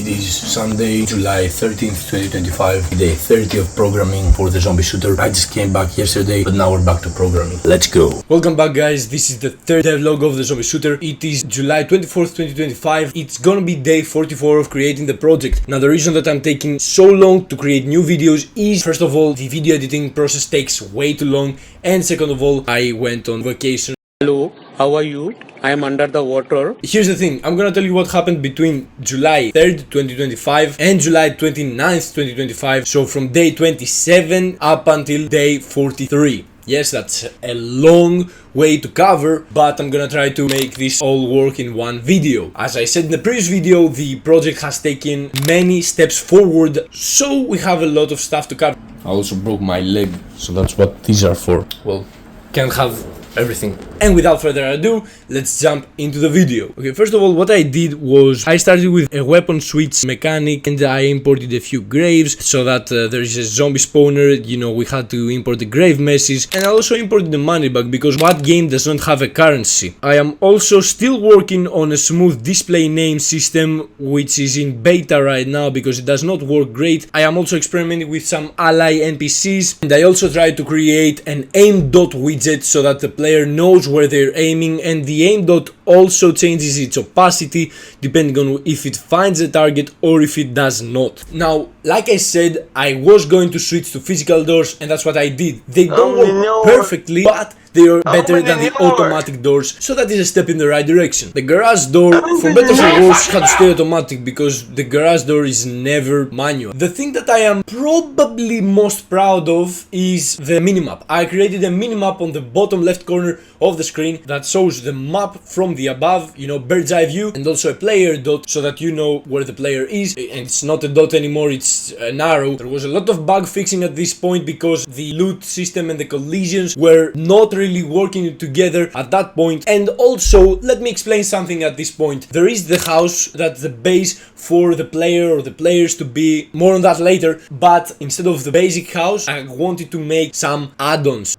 It is Sunday, July 13th, 2025, day 30 of programming for the zombie shooter. I just came back yesterday, but now we're back to programming. Let's go. Welcome back, guys. This is the third devlog of the zombie shooter. It is July 24th, 2025. It's gonna be day 44 of creating the project. Now, the reason that I'm taking so long to create new videos is, first of all, the video editing process takes way too long, and second of all, I went on vacation. Hello, how are you? I am under the water. Here's the thing, I'm gonna tell you what happened between July 3rd, 2025 and July 29th, 2025. So from day 27 up until day 43. Yes, that's a long way to cover, but I'm gonna try to make this all work in one video. As I said in the previous video, the project has taken many steps forward, so we have a lot of stuff to cover. I also broke my leg, so that's what these are for. Well, can't have everything. And without further ado, let's jump into the video. Okay, first of all, what I did was I started with a weapon switch mechanic, and I imported a few graves so that there is a zombie spawner. You know, we had to import the grave messes, and I also imported the money bag because what game does not have a currency? I am also still working on a smooth display name system, which is in beta right now because it does not work great. I am also experimenting with some ally NPCs, and I also tried to create an aim dot widget so that the player knows where they're aiming, and the aim dot also changes its opacity depending on if it finds a target or if it does not. Now, like I said, I was going to switch to physical doors, and that's what I did. They don't work perfectly, but they are better than the automatic doors, so that is a step in the right direction. The garage door, for better or for worse, had to stay automatic because the garage door is never manual. The thing that I am probably most proud of is the minimap. I created a minimap on the bottom left corner of the screen that shows the map from the above, you know, bird's eye view, and also a player dot so that you know where the player is, and it's not a dot anymore, it's an arrow. There was a lot of bug fixing at this point because the loot system and the collisions were not really working together at that point. And also, let me explain something at this point. There is the house that's the base for the player or the players to be, more on that later, but instead of the basic house, I wanted to make some add-ons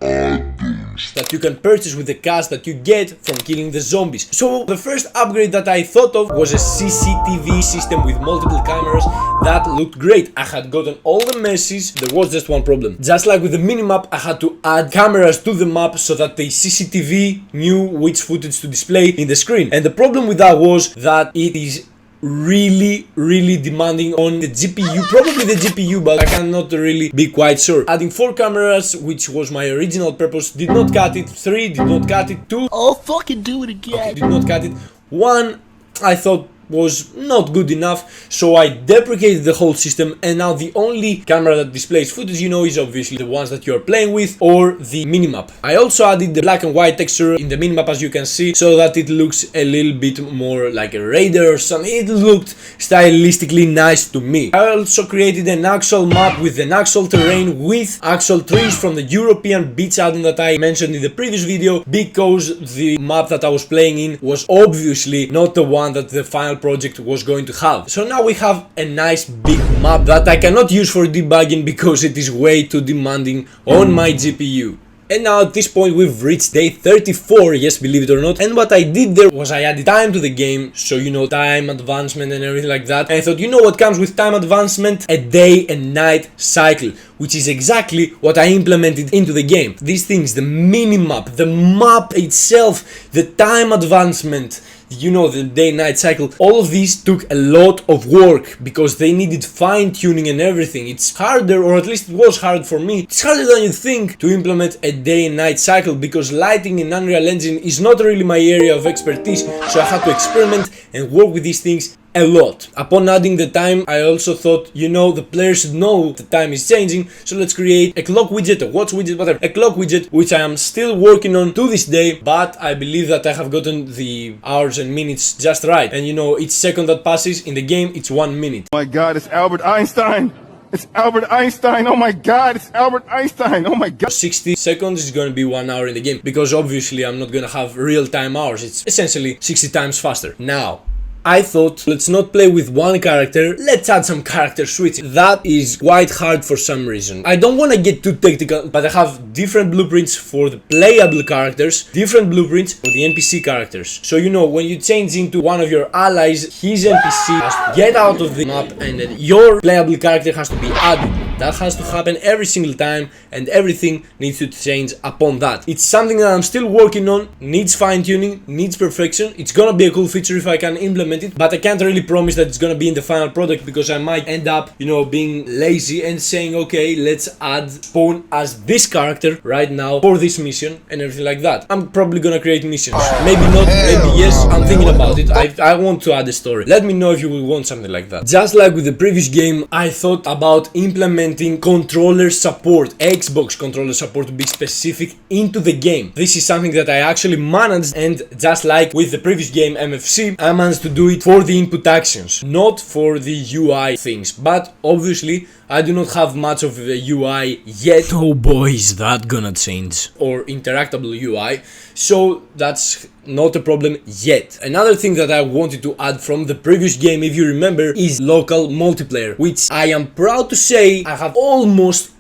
that you can purchase with the cash that you get from killing the zombies. So the first upgrade that I thought of was a CCTV system with multiple cameras that looked great. I had gotten all the messes, there was just one problem. Just like with the minimap, I had to add cameras to the map so that the CCTV knew which footage to display in the screen. And the problem with that was that it is really demanding on the GPU, probably the GPU, but I cannot really be quite sure. Adding 4 cameras, which was my original purpose, did not cut it. 3 did not cut it. 2, I'll fucking do it again. Okay, did not cut it. 1, I thought was not good enough, so I deprecated the whole system, and now the only camera that displays footage, you know, is obviously the ones that you are playing with or the minimap. I also added the black and white texture in the minimap, as you can see, so that it looks a little bit more like a radar or something. It looked stylistically nice to me. I also created an actual map with an actual terrain with actual trees from the European beach add-on that I mentioned in the previous video, because the map that I was playing in was obviously not the one that the final project was going to have. So now we have a nice big map that I cannot use for debugging because it is way too demanding on my GPU. And now at this point we've reached day 34, yes, believe it or not. And what I did there was I added time to the game, so you know, time advancement and everything like that. And I thought, you know what comes with time advancement? A day and night cycle, which is exactly what I implemented into the game. These things, the minimap, the map itself, the time advancement, you know, the day-night cycle, all of these took a lot of work because they needed fine-tuning and everything. It's harder, or at least it was hard for me, it's harder than you think to implement a day and night cycle because lighting in Unreal Engine is not really my area of expertise, so I had to experiment and work with these things a lot. Upon adding the time, I also thought, you know, the player should know the time is changing, so let's create a clock widget, a watch widget, whatever. A clock widget, which I am still working on to this day, but I believe that I have gotten the hours and minutes just right. And you know, each second that passes in the game, it's 1 minute. Oh my god, it's Albert Einstein! It's Albert Einstein! Oh my god, it's Albert Einstein! Oh my god! 60 seconds is going to be 1 hour in the game, because obviously I'm not going to have real time hours. It's essentially 60 times faster. Now, I thought, let's not play with one character, let's add some character switching. That is quite hard for some reason. I don't want to get too technical, but I have different blueprints for the playable characters, different blueprints for the NPC characters. So you know, when you change into one of your allies, his NPC has to get out of the map and then your playable character has to be added. That has to happen every single time and everything needs to change upon that. It's something that I'm still working on, needs fine-tuning, needs perfection. It's gonna be a cool feature if I can implement it, but I can't really promise that it's gonna be in the final product because I might end up, you know, being lazy and saying, okay, let's add Spawn as this character right now for this mission and everything like that. I'm probably gonna create missions. Maybe not, maybe yes, I'm thinking about it. I want to add a story. Let me know if you will want something like that. Just like with the previous game, I thought about implementing controller support, Xbox controller support to be specific into the game. This is something that I actually managed, and just like with the previous game MFC, I managed to do it for the input actions, not for the UI things. But obviously I do not have much of the UI yet. Oh boy, is that gonna change. Or interactable UI, so that's not a problem yet. Another thing that I wanted to add from the previous game, if you remember, is local multiplayer, which I am proud to say I have almost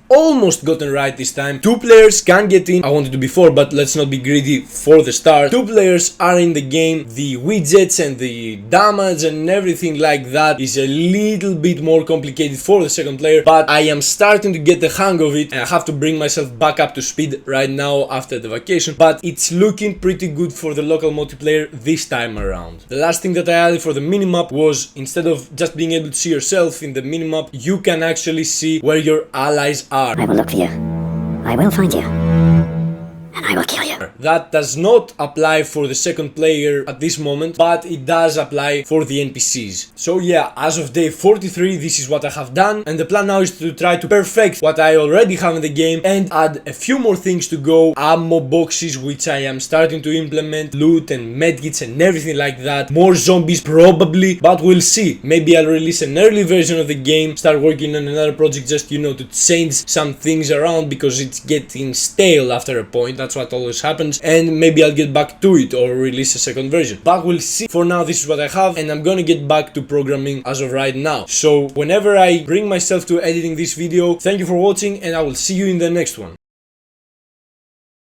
gotten right this time. 2 players can get in. I wanted to be 4, but let's not be greedy for the start. 2 players are in the game. The widgets and the damage and everything like that is a little bit more complicated for the second player, but I am starting to get the hang of it and I have to bring myself back up to speed right now after the vacation, but it's looking pretty good for the local multiplayer this time around. The last thing that I added for the minimap was, instead of just being able to see yourself in the minimap, you can actually see where your allies are. I will look for you. I will find you. And I will kill you. That does not apply for the second player at this moment, but it does apply for the NPCs. So yeah, as of day 43, this is what I have done, and the plan now is to try to perfect what I already have in the game and add a few more things to go. Ammo boxes, which I am starting to implement, loot and medkits and everything like that. More zombies probably, but we'll see. Maybe I'll release an early version of the game, start working on another project just, you know, to change some things around because it's getting stale after a point. That's what always happens, and maybe I'll get back to it or release a second version, but we'll see. For now, this is what I have, and I'm gonna get back to programming as of right now. So whenever I bring myself to editing this video, thank you for watching, and I will see you in the next one.